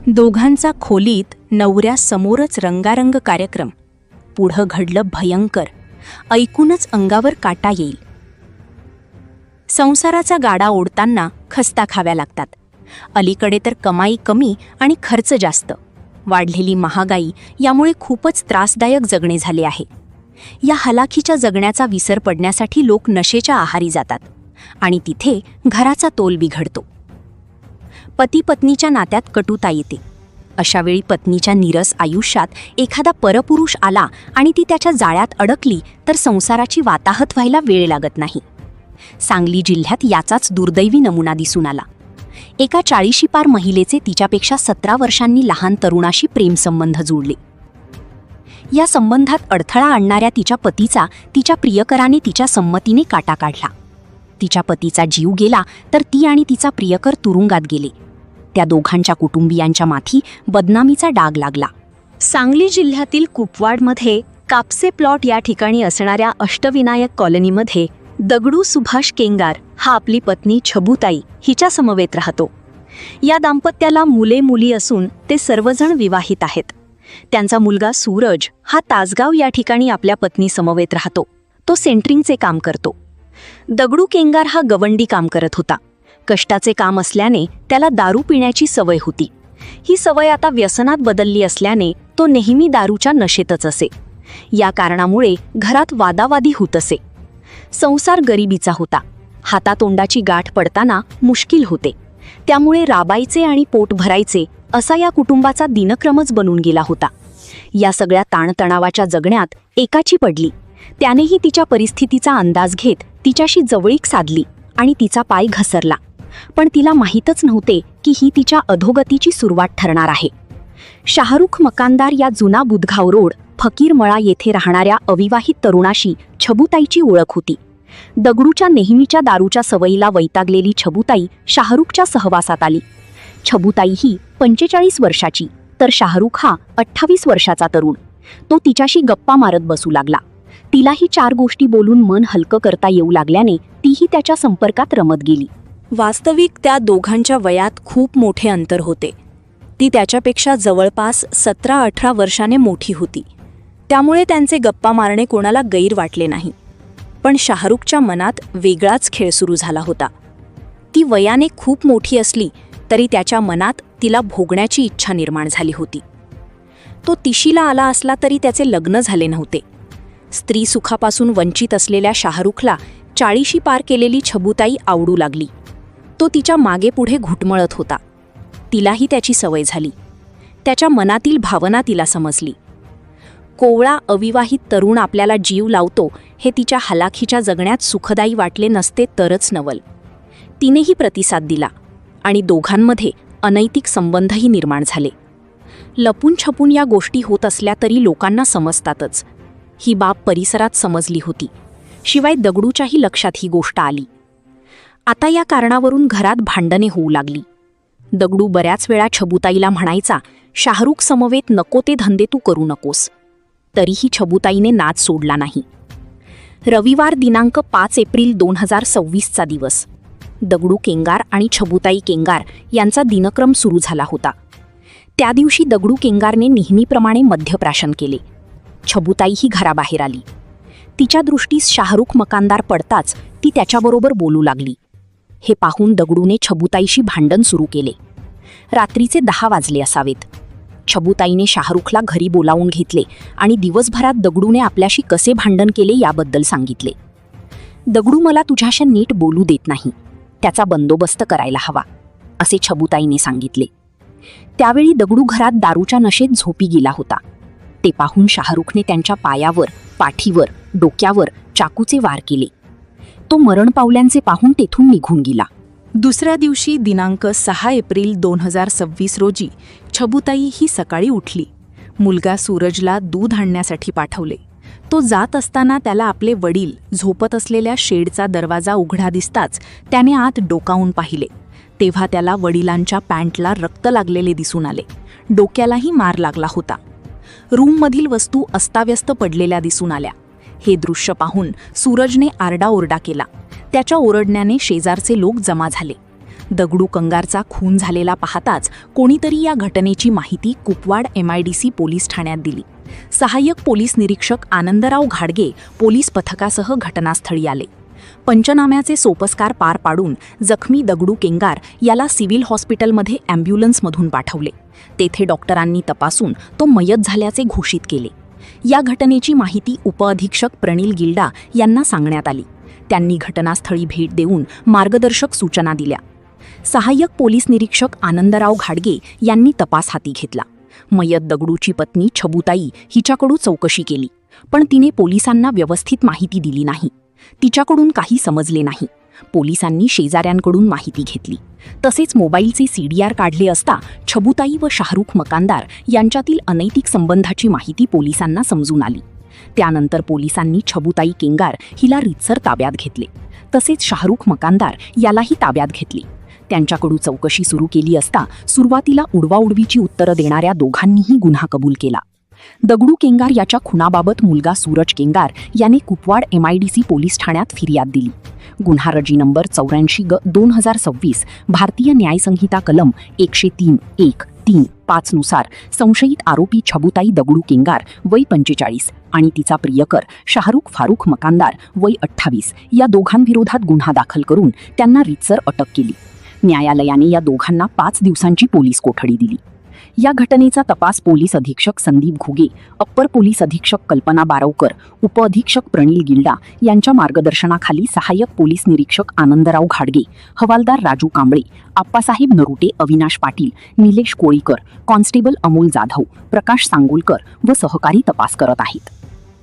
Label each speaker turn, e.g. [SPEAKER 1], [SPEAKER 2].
[SPEAKER 1] दोघांचा खोलीत नवऱ्यासमोरच रंगारंग कार्यक्रम. पुढं घडलं भयंकर. ऐकूनच अंगावर काटा येईल. संसाराचा गाडा ओढताना खस्ता खाव्या लागतात. अलीकडे तर कमाई कमी आणि खर्च जास्त. वाढलेली महागाई यामुळे खूपच त्रासदायक जगणे झाले आहे. या हलाखीच्या जगण्याचा विसर पडण्यासाठी लोक नशेच्या आहारी जातात आणि तिथे घराचा तोल बिघडतो. पती पत्नीच्या नात्यात कटुता येते. अशावेळी पत्नीच्या नीरस आयुष्यात एखादा परपुरुष आला आणि ती त्याच्या जाळ्यात अडकली तर संसाराची वाताहत व्हायला वेळ लागत नाही. सांगली जिल्ह्यात याचाच दुर्दैवी नमुना दिसून आला. एका 40 पार महिलेचे तिच्यापेक्षा 17 वर्षांनी लहान तरुणाशी प्रेमसंबंध जुळले. या संबंधात अडथळा आणणाऱ्या तिच्या पतीचा तिच्या प्रियकराने तिच्या संमतीने काटा काढला. तिच्या पतीचा जीव गेला तर ती आणि तिचा प्रियकर तुरुंगात गेले. त्या दोघांच्या कुटुंबियांच्या माथी बदनामीचा डाग लागला. सांगली जिल्ह्यातील कुपवाडमध्ये कापसे प्लॉट या ठिकाणी असणाऱ्या अष्टविनायक कॉलनीमध्ये दगडू सुभाष केंगार हा आपली पत्नी छबुताई हिच्या समवेत राहतो. या दाम्पत्याला मुले मुली असून ते सर्वजण विवाहित आहेत. त्यांचा मुलगा सूरज हा तासगाव या ठिकाणी आपल्या पत्नी समवेत राहतो. तो सेंटरिंगचे काम करतो. दगडू केंगार हा गवंडी काम करत होता. कष्टाचे काम असल्याने त्याला दारू पिण्याची सवय होती. ही सवय आता व्यसनात बदलली असल्याने तो नेहमी दारूच्या नशेतच असे. या कारणामुळे घरात वादावादी होत असे. संसार गरिबीचा होता. हातातोंडाची गाठ पडताना मुश्किल होते. त्यामुळे राबायचे आणि पोट भरायचे असा या कुटुंबाचा दिनक्रमच बनून गेला होता. या सगळ्या ताणतणावाच्या जगण्यात एकाची पडली. त्यानेही तिच्या परिस्थितीचा अंदाज घेत तिच्याशी जवळीक साधली आणि तिचा पाय घसरला. पण तिला माहीतच नव्हते की ही तिच्या अधोगतीची सुरुवात ठरणार आहे. शाहरुख मकानदार या जुना बुधगाव रोड फकीरमळा येथे राहणाऱ्या अविवाहित तरुणाशी छबुताईची ओळख होती. दगडूच्या नेहमीच्या दारूच्या सवयीला वैतागलेली छबुताई शाहरुखच्या सहवासात आली. छबुताई ही 45 वर्षाची तर शाहरुख हा 28 वर्षाचा तरुण. तो तिच्याशी गप्पा मारत बसू लागला. तिलाही 4 गोष्टी बोलून मन हलकं करता येऊ लागल्याने तीही त्याच्या संपर्कात रमत गेली. वास्तविक त्या दोघांच्या वयात खूप मोठे अंतर होते. ती त्याच्यापेक्षा जवळपास 17-18 वर्षाने मोठी होती. त्यामुळे त्यांचे गप्पा मारणे कोणाला गैर वाटले नाही. पण शाहरुखच्या मनात वेगळाच खेळ सुरू झाला होता. ती वयाने खूप मोठी असली तरी त्याच्या मनात तिला भोगण्याची इच्छा निर्माण झाली होती. तो तिशीला आला असला तरी त्याचे लग्न झाले नव्हते. स्त्री सुखापासून वंचित असलेल्या शाहरुखला 40 पार केलेली छबुताई आवडू लागली. तो तिच्या मागे पुढे घुटमळत होता. तिलाही त्याची सवय झाली. त्याच्या मनातील भावना तिला समजली. कोवळा अविवाहित तरुण आपल्याला जीव लावतो हे तिच्या हलाखीच्या जगण्यात सुखदायी वाटले नसते तरच नवल. तिनेही प्रतिसाद दिला आणि दोघांमध्ये अनैतिक संबंधही निर्माण झाले. लपून छपून या गोष्टी होत असल्या तरी लोकांना समजतातच. ही बाब परिसरात समजली होती. शिवाय दगडूच्याही लक्षात ही गोष्ट आली. आता या कारणावरून घरात भांडणे होऊ लागली. दगडू बऱ्याच वेळा छबुताईला म्हणायचा, शाहरुख समवेत नको ते धंदे तू करू नकोस. तरीही छबुताईने नाद सोडला नाही. रविवार दिनांक 5 एप्रिल 2026चा दिवस. दगडू केंगार आणि छबुताई केंगार यांचा दिनक्रम सुरू झाला होता. त्या दिवशी दगडू केंगारने नेहमीप्रमाणे मद्यप्राशन केले. छबुताईही घराबाहेर आली. तिच्या दृष्टीस शाहरुख मकानदार पडताच ती त्याच्याबरोबर बोलू लागली. हे पाहून दगडूने छबुताईशी भांडण सुरू केले. रात्रीचे 10 वाजले असावेत. छबुताईने शाहरुखला घरी बोलावून घेतले आणि दिवसभरात दगडूने आपल्याशी कसे भांडण केले याबद्दल सांगितले. दगडू मला तुझ्याशी नीट बोलू देत नाही. त्याचा बंदोबस्त करायला हवा, असे छबुताईने सांगितले. त्यावेळी दगडू घरात दारूच्या नशेत झोपी गेला होता. ते पाहून शाहरुखने त्यांच्या पायावर, पाठीवर, डोक्यावर चाकूचे वार केले. तो मरण पावल्यांचे पाहून तेथून निघून गेला. दुसऱ्या दिवशी दिनांक 6 एप्रिल 2026 रोजी छबुताई ही सकाळी उठली. मुलगा सूरजला दूध आणण्यासाठी पाठवले. तो जात असताना त्याला आपले वडील झोपत असलेल्या शेडचा दरवाजा उघडा दिसताच त्याने आत डोकावून पाहिले. तेव्हा त्याला वडिलांच्या पॅन्टला रक्त लागलेले दिसून आले. डोक्यालाही मार लागला होता. रूममधील वस्तू अस्ताव्यस्त पडलेल्या दिसून आल्या. हे दृश्य पाहून सूरजने आरडाओरडा केला. त्याच्या ओरडण्याने शेजारचे लोक जमा झाले. दगडू कंगारचा खून झालेला पाहताच कोणीतरी या घटनेची माहिती कुपवाड MIDC पोलीस ठाण्यात दिली. सहाय्यक पोलीस निरीक्षक आनंदराव घाडगे पोलीस पथकासह घटनास्थळी आले. पंचनाम्याचे सोपस्कार पार पाडून जखमी दगडू केंगार याला सिव्हिल हॉस्पिटलमध्ये ॲम्ब्युलन्समधून पाठवले. तेथे डॉक्टरांनी तपासून तो मयत झाल्याचे घोषित केले. या घटनेची माहिती उपअधीक्षक प्रणील गिल्डा यांना सांगण्यात आली. त्यांनी घटनास्थळी भेट देऊन मार्गदर्शक सूचना दिल्या. सहाय्यक पोलीस निरीक्षक आनंदराव घाडगे यांनी तपास हाती घेतला. मयत दगडूची पत्नी छबुताई हिच्याकडून चौकशी केली, पण तिने पोलिसांना व्यवस्थित माहिती दिली नाही. तिच्याकडून काही समजले नाही. पोलिसांनी शेजाऱ्यांकडून माहिती घेतली. तसेच मोबाईलचे CDR काढले असता छबुताई व शाहरुख मकानदार यांच्यातील अनैतिक संबंधाची माहिती पोलिसांना समजून आली. त्यानंतर पोलिसांनी छबुताई केंगार हिला रीतसर ताब्यात घेतले. तसेच शाहरुख मकानदार यालाही ताब्यात घेतले. त्यांच्याकडून चौकशी सुरू केली असता सुरुवातीला उडवाउडवीची उत्तरं देणाऱ्या दोघांनीही गुन्हा कबूल केला. दगडू केंगार याच्या खुनाबाबत मुलगा सूरज केंगार याने कुपवाड MIDC पोलीस ठाण्यात फिर्याद दिली. गुन्हा रजी नंबर 84/2026 भारतीय न्यायसंहिता कलम 103.1.3.5 नुसार संशयित आरोपी छबुताई दगडू केंगार वय 45 आणि तिचा प्रियकर शाहरुख फारुख मकानदार वय 28 या दोघांविरोधात गुन्हा दाखल करून त्यांना रीतसर अटक केली. न्यायालयाने या दोघांना 5 दिवसांची पोलीस कोठडी दिली. या घटनेचा तपास पोलीस अधीक्षक संदीप घुगे, अप्पर पोलीस अधीक्षक कल्पना बारवकर, उपअधीक्षक प्रणील गिल्डा यांच्या मार्गदर्शनाखाली सहाय्यक पोलीस निरीक्षक आनंदराव घाडगे, हवालदार राजू कांबळे, आप्पासाहेब नरुटे, अविनाश पाटील, निलेश कोळीकर, कॉन्स्टेबल अमोल जाधव, प्रकाश सांगोलकर व सहकारी तपास करत आहेत.